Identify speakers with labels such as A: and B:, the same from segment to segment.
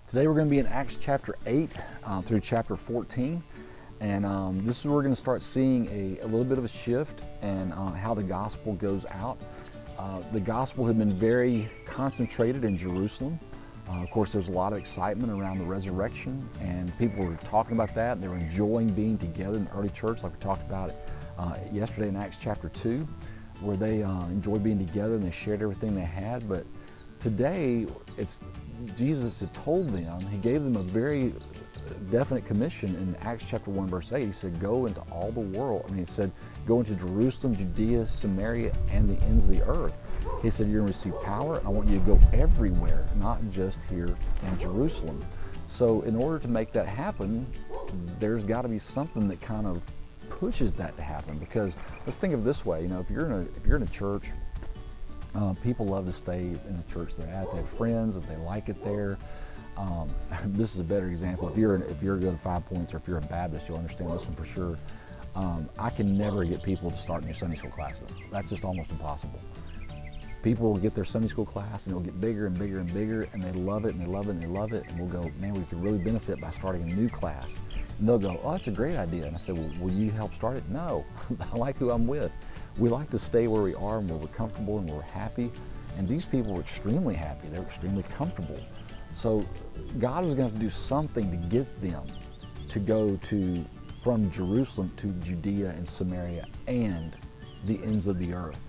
A: Today we're going to be in Acts chapter 8 through chapter 14, and this is where we're going to start seeing a little bit of a shift and how the gospel goes out. The gospel had been very concentrated in Jerusalem. Of course, there's a lot of excitement around the resurrection, and people were talking about that, and they were enjoying being together in the early church, like we talked about yesterday in Acts chapter 2, where they enjoyed being together and they shared everything they had. But today, Jesus had told them, he gave them a very definite commission in Acts chapter 1 verse 8. He said, go into all the world. He said, go into Jerusalem, Judea, Samaria, and the ends of the earth. He said, you're going to receive power. I want you to go everywhere, not just here in Jerusalem. So in order to make that happen, there's got to be something that kind of pushes that to happen. Because let's think of it this way, if you're in a church, people love to stay in the church they're at. They have friends, if they like it there. This is a better example. If you're going to 5 Points, or if you're a Baptist, you'll understand this one for sure. I can never get people to start new Sunday school classes. That's just almost impossible. People will get their Sunday school class and it'll get bigger and bigger and bigger, and they love it and they love it and they love it, and we'll go, man, we could really benefit by starting a new class. And they'll go, oh, that's a great idea. And I said, well, will you help start it? No, I like who I'm with. We like to stay where we are and where we're comfortable and where we're happy. And these people were extremely happy. They were extremely comfortable. So God was going to have to do something to get them to go from Jerusalem to Judea and Samaria and the ends of the earth.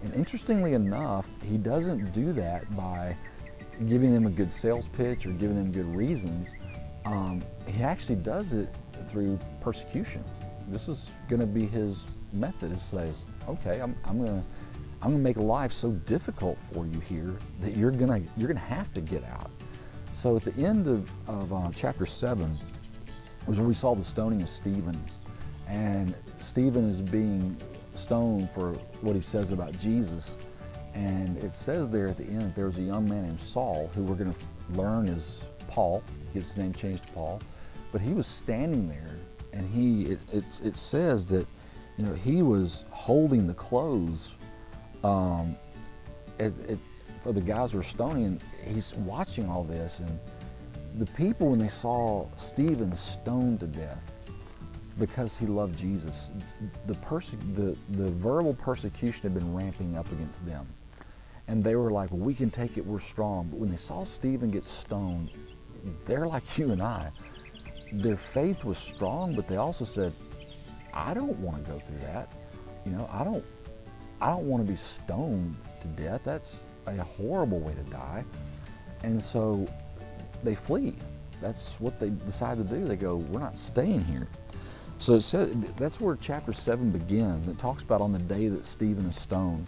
A: And interestingly enough, he doesn't do that by giving them a good sales pitch or giving them good reasons. He actually does it through persecution. This is going to be his method. It says, okay, I'm going to make life so difficult for you here that you're going to have to get out. So at the end of chapter 7 was where we saw the stoning of Stephen, and Stephen is being stoned for what he says about Jesus. And it says there at the end that there was a young man named Saul, who we're going to learn is Paul. He gets his name changed to Paul, but he was standing there, and it says that he was holding the clothes for the guys who were stoning, and he's watching all this. And the people, when they saw Stephen stoned to death because he loved Jesus, the verbal persecution had been ramping up against them. And they were like, well, we can take it, we're strong. But when they saw Stephen get stoned, they're like you and I. Their faith was strong, but they also said, I don't want to go through that. I don't want to be stoned to death. That's a horrible way to die. And so they flee. That's what they decide to do. They go, we're not staying here. So it says, that's where chapter 7 begins. It talks about on the day that Stephen is stoned.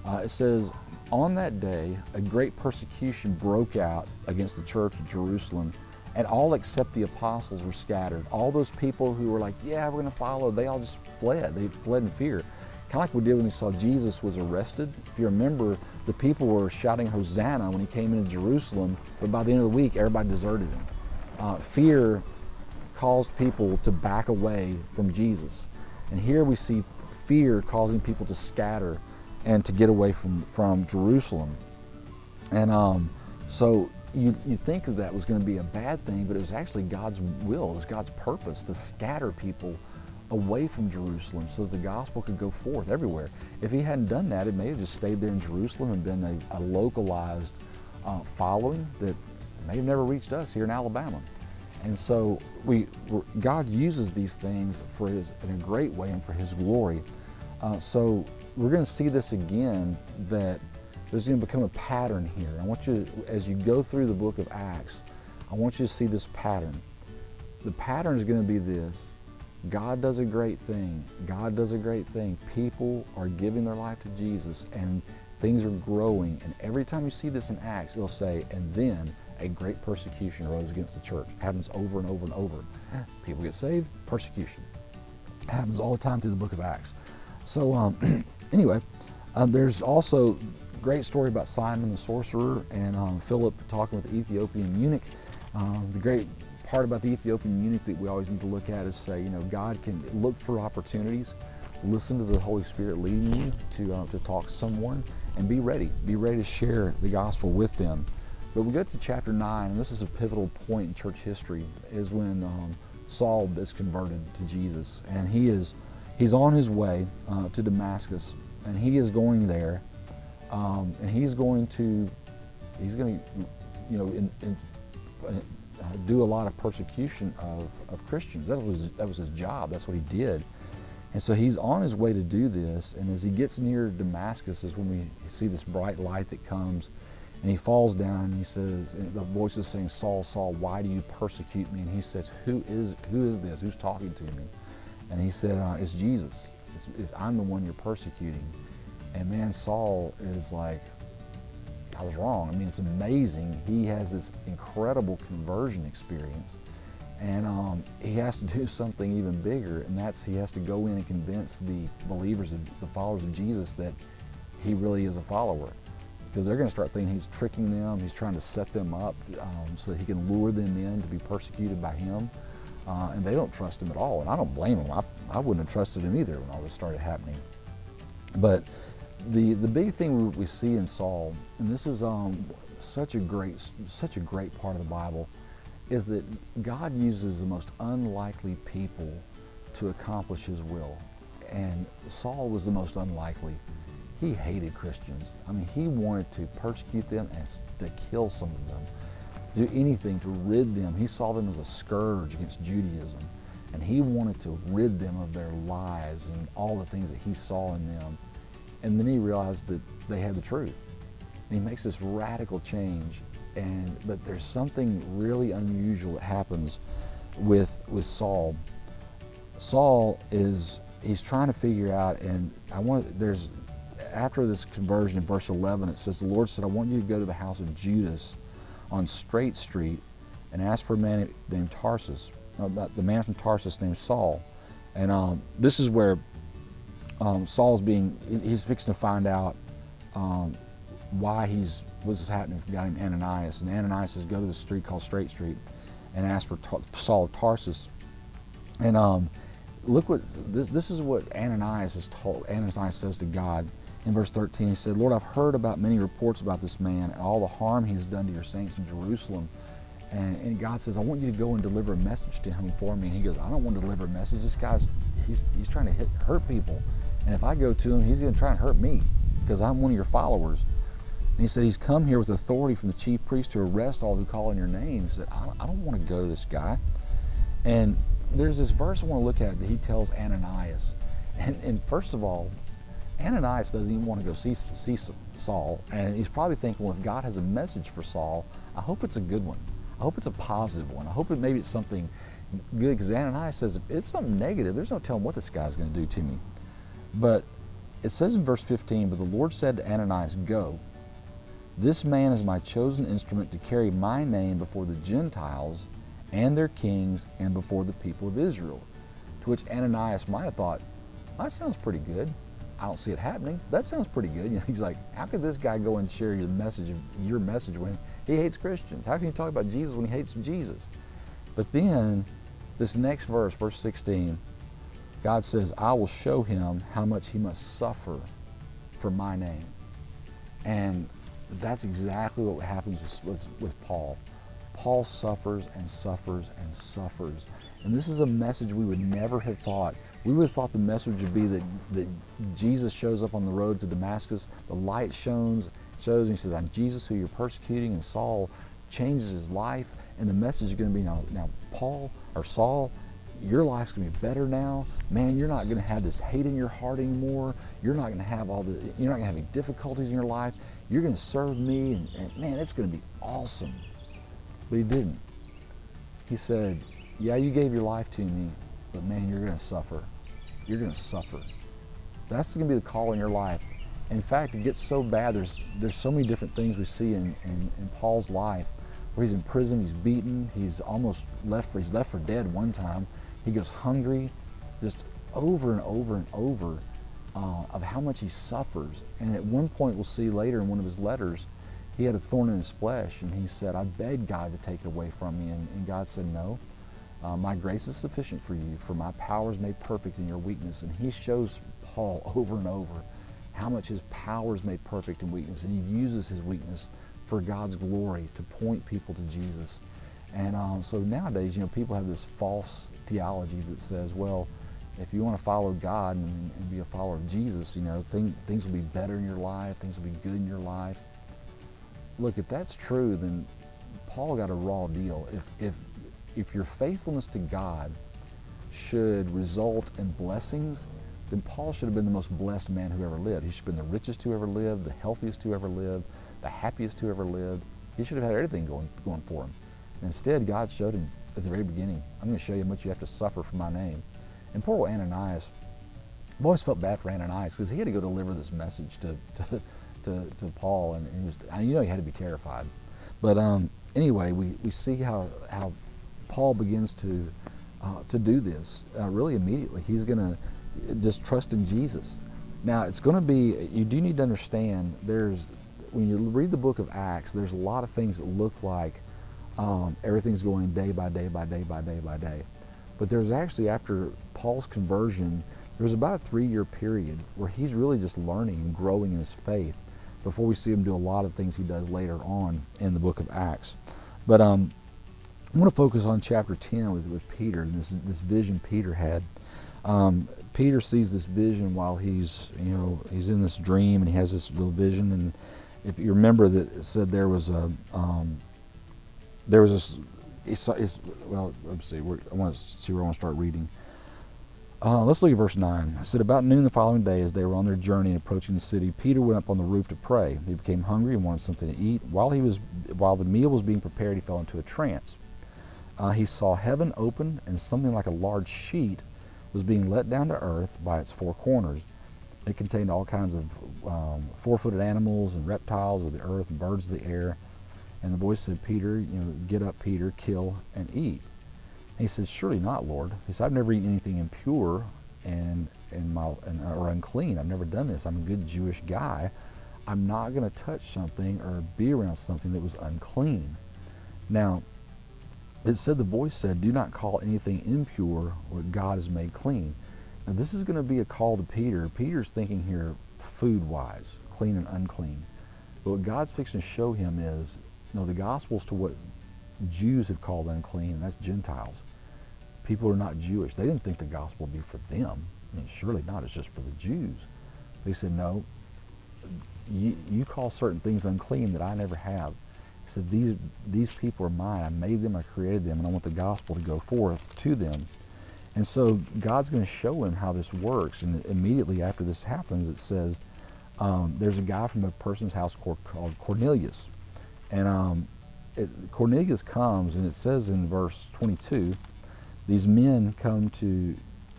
A: It says, on that day, a great persecution broke out against the church of Jerusalem, and all except the apostles were scattered. All those people who were like, yeah, we're going to follow, they all just fled. They fled in fear. Kind of like we did when we saw Jesus was arrested. If you remember, the people were shouting Hosanna when he came into Jerusalem, but by the end of the week, everybody deserted him. Fear caused people to back away from Jesus. And here we see fear causing people to scatter and to get away from Jerusalem. And so you think that was going to be a bad thing, but it was actually God's will, it was God's purpose to scatter people away from Jerusalem so that the gospel could go forth everywhere. If he hadn't done that, it may have just stayed there in Jerusalem and been a localized following that may have never reached us here in Alabama. And so God uses these things in a great way and for his glory. So we're going to see this again, that there's going to become a pattern here. I want you, as you go through the book of Acts, I want you to see this pattern. The pattern is going to be this. God does a great thing. God does a great thing. People are giving their life to Jesus, and things are growing. And every time you see this in Acts, it'll say, and then a great persecution arose against the church. It happens over and over and over. People get saved, persecution. It happens all the time through the book of Acts. So anyway, there's also a great story about Simon the sorcerer and Philip talking with the Ethiopian eunuch. The great part about the Ethiopian eunuch that we always need to look at is say, God can look for opportunities, listen to the Holy Spirit leading you to talk to someone, and be ready to share the gospel with them. But we get to chapter 9, and this is a pivotal point in church history, is when Saul is converted to Jesus, and he's on his way to Damascus, and he is going there, and he's going to do a lot of persecution of Christians. That was his job. That's what he did. And so he's on his way to do this, and as he gets near Damascus is when we see this bright light that comes, and he falls down, and he says, and the voice is saying, "Saul, Saul, why do you persecute me?" And he says, who is this? Who's talking to me? And he said, it's Jesus. I'm the one you're persecuting. And man, Saul is like, I was wrong. I mean, it's amazing. He has this incredible conversion experience, and he has to do something even bigger, and that's he has to go in and convince the believers, the followers of Jesus, that he really is a follower. Because they're going to start thinking he's tricking them, he's trying to set them up so that he can lure them in to be persecuted by him. And they don't trust him at all, and I don't blame them. I wouldn't have trusted him either when all this started happening. But the big thing we see in Saul, and this is such a great part of the Bible, is that God uses the most unlikely people to accomplish his will. And Saul was the most unlikely. He hated Christians. I mean, he wanted to persecute them and to kill some of them, do anything to rid them. He saw them as a scourge against Judaism, and he wanted to rid them of their lies and all the things that he saw in them. And then he realized that they had the truth. And he makes this radical change. But there's something really unusual that happens with Saul. Saul he's trying to figure out, and after this conversion in verse 11, it says, the Lord said, I want you to go to the house of Judas on Straight Street and ask for a man named Tarsus, the man from Tarsus named Saul. And this is where he's fixing to find out what's happening for a guy named Ananias. And Ananias says, go to the street called Straight Street and ask for Saul of Tarsus. And look what, this is what Ananias is told. Ananias says to God in verse 13, he said, Lord, I've heard about many reports about this man and all the harm he has done to your saints in Jerusalem. And God says, I want you to go and deliver a message to him for me. And he goes, I don't want to deliver a message. This guy's, he's trying to hurt people. And if I go to him, he's going to try and hurt me because I'm one of your followers. And he said, he's come here with authority from the chief priest to arrest all who call on your name. He said, I don't want to go to this guy. And there's this verse I want to look at that he tells Ananias. And first of all, Ananias doesn't even want to go see Saul. And he's probably thinking, well, if God has a message for Saul, I hope it's a good one. I hope it's a positive one. I hope maybe it's something good, because Ananias says, if it's something negative, there's no telling what this guy's going to do to me. But it says in verse 15, but the Lord said to Ananias, go. This man is my chosen instrument to carry my name before the Gentiles and their kings and before the people of Israel. To which Ananias might have thought, that sounds pretty good. I don't see it happening. That sounds pretty good. You know, he's like, how could this guy go and share your message when he hates Christians? How can he talk about Jesus when he hates Jesus? But then, this next verse, verse 16, God says, I will show him how much he must suffer for my name. And that's exactly what happens with Paul. Paul suffers and suffers and suffers. And this is a message we would never have thought. We would have thought the message would be that Jesus shows up on the road to Damascus, the light shows, and he says, I'm Jesus who you're persecuting, and Saul changes his life, and the message is going to be, now Paul, or Saul, your life's going to be better now. Man, you're not going to have this hate in your heart anymore. You're not going to have you're not going to have any difficulties in your life. You're going to serve me, and man, it's going to be awesome. But he didn't. He said, yeah, you gave your life to me, but man, you're going to suffer. You're going to suffer. That's going to be the call in your life. In fact, it gets so bad, there's so many different things we see in Paul's life, where he's in prison, he's beaten, he's left for dead one time. He goes hungry, just over and over and over of how much he suffers. And at one point, we'll see later in one of his letters, he had a thorn in his flesh, and he said, I begged God to take it away from me, and God said, no. My grace is sufficient for you, for my power is made perfect in your weakness. And he shows Paul over and over how much his power is made perfect in weakness, and he uses his weakness for God's glory, to point people to Jesus. And so nowadays, people have this false theology that says, well, if you want to follow God and be a follower of Jesus, things will be better in your life, things will be good in your life. Look, if that's true, then Paul got a raw deal. If your faithfulness to God should result in blessings, then Paul should have been the most blessed man who ever lived. He should have been the richest who ever lived, the healthiest who ever lived, the happiest who ever lived. He should have had everything going for him. Instead, God showed him at the very beginning, I'm going to show you how much you have to suffer for my name. And poor old Ananias, I've always felt bad for Ananias because he had to go deliver this message to Paul, and he had to be terrified. But anyway, we see how Paul begins to do this really immediately. He's going to just trust in Jesus. Now, it's going to be, you do need to understand, when you read the book of Acts, there's a lot of things that look like everything's going day by day by day by day by day. But there's actually, after Paul's conversion, there's about a 3-year period where he's really just learning and growing in his faith before we see him do a lot of things he does later on in the book of Acts. But I want to focus on chapter 10 with Peter and this vision Peter had. Peter sees this vision while he's in this dream, and he has this little vision. And if you remember that it said there was this. Well, let's see. I want to see where I want to start reading. Let's look at verse 9. It said, about noon the following day, as they were on their journey and approaching the city, Peter went up on the roof to pray. He became hungry and wanted something to eat. While the meal was being prepared, he fell into a trance. He saw heaven open, and something like a large sheet was being let down to earth by its 4 corners. It contained all kinds of 4-footed animals and reptiles of the earth and birds of the air. And the voice said, Peter, get up, Peter, kill and eat. And he says, surely not, Lord. He said, I've never eaten anything impure or unclean. I've never done this. I'm a good Jewish guy. I'm not going to touch something or be around something that was unclean. Now, it said, the voice said, do not call anything impure what God has made clean. Now, this is going to be a call to Peter. Peter's thinking here food-wise, clean and unclean. But what God's fixing to show him is, the gospel's to what Jews have called unclean, and that's Gentiles. People who are not Jewish. They didn't think the gospel would be for them. Surely not. It's just for the Jews. They said, no, you call certain things unclean that I never have. He said, these people are mine. I made them, I created them, and I want the gospel to go forth to them. And so God's going to show him how this works. And immediately after this happens, it says, there's a guy from a person's house called Cornelius. And Cornelius comes, and it says in verse 22, these men come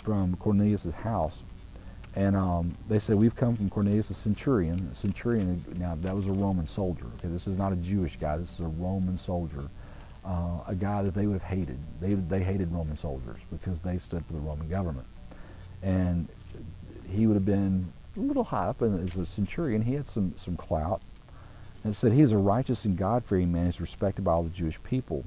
A: from Cornelius' house, and they say, we've come from Cornelius, the centurion. Now that was a Roman soldier. Okay, this is not a Jewish guy. This is a Roman soldier, a guy that they would have hated. They hated Roman soldiers because they stood for the Roman government. And he would have been a little high up as a centurion. He had some clout. And it said, he is a righteous and God-fearing man. He's respected by all the Jewish people.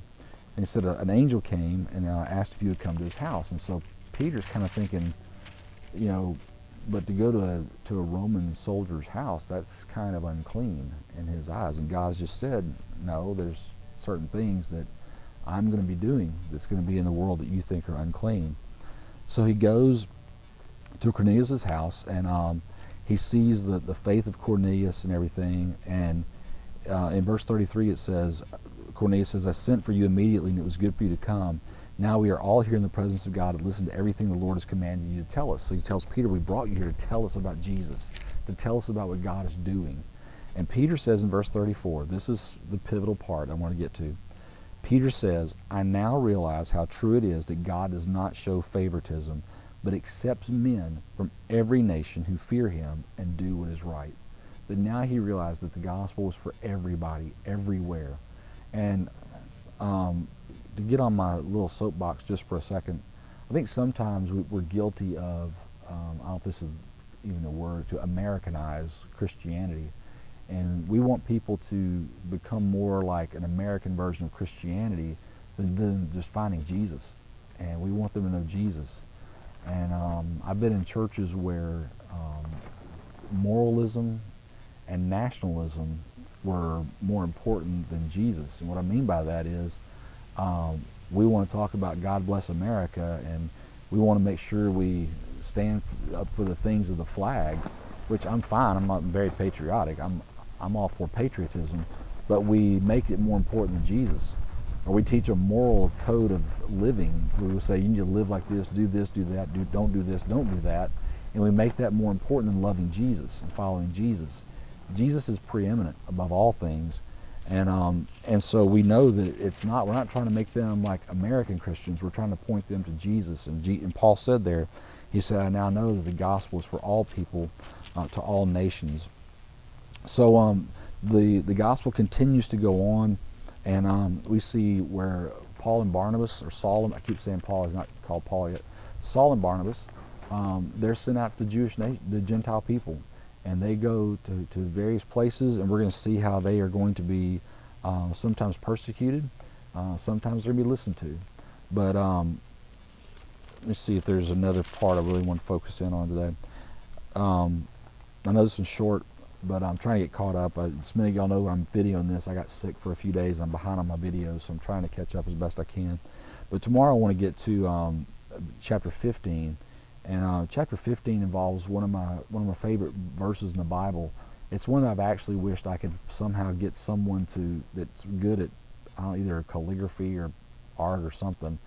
A: And he said, an angel came and asked if you would come to his house. And so Peter's kind of thinking, but to go to a Roman soldier's house, that's kind of unclean in his eyes. And God's just said, no, there's certain things that I'm going to be doing that's going to be in the world that you think are unclean. So he goes to Cornelius' house, and he sees the faith of Cornelius and everything. And in verse 33 it says, Cornelius says, I sent for you immediately, and it was good for you to come. Now we are all here in the presence of God to listen to everything the Lord has commanded you to tell us. So he tells Peter, we brought you here to tell us about Jesus, to tell us about what God is doing. And Peter says in verse 34, this is the pivotal part I want to get to. Peter says, I now realize how true it is that God does not show favoritism, but accepts men from every nation who fear him and do what is right. But now he realized that the gospel was for everybody, everywhere. And to get on my little soapbox just for a second, I think sometimes we're guilty of, I don't know if this is even a word, to Americanize Christianity. And we want people to become more like an American version of Christianity than just finding Jesus. And we want them to know Jesus. And I've been in churches where moralism and nationalism were more important than Jesus. And what I mean by that is we want to talk about God bless America, and we want to make sure we stand up for the things of the flag, which I'm fine. I'm not very patriotic. I'm all for patriotism, but we make it more important than Jesus. Or we teach a moral code of living. We will say you need to live like this, do that, don't do this, don't do that. And we make that more important than loving Jesus and following Jesus. Jesus is preeminent above all things. And so we know that we're not trying to make them like American Christians. We're trying to point them to Jesus. And Paul said there, he said, I now know that the gospel is for all people, to all nations. So the gospel continues to go on. And we see where Paul and Barnabas, or Saul, I keep saying Paul, he's not called Paul yet. Saul and Barnabas, they're sent out to the Gentile people. And they go to various places, and we're going to see how they are going to be sometimes persecuted, sometimes they're going to be listened to. But let me see if there's another part I really want to focus in on today. I know this one's short, but I'm trying to get caught up. As many of y'all know, I'm videoing this. I got sick for a few days. I'm behind on my videos, so I'm trying to catch up as best I can. But tomorrow I want to get to chapter 15, and chapter 15 involves one of my favorite verses in the Bible. It's one that I've actually wished I could somehow get someone that's good at either calligraphy or art or something.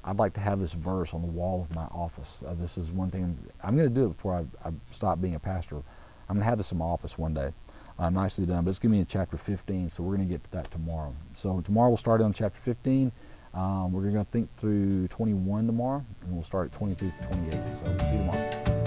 A: I'd like to have this verse on the wall of my office. This is one thing I'm going to do it before I stop being a pastor. I'm going to have this in my office one day. Nicely done, but it's going to be in chapter 15, so we're going to get to that tomorrow. So tomorrow we'll start on chapter 15. We're going to think through 21 tomorrow, and we'll start at 23 to 28. So see you tomorrow.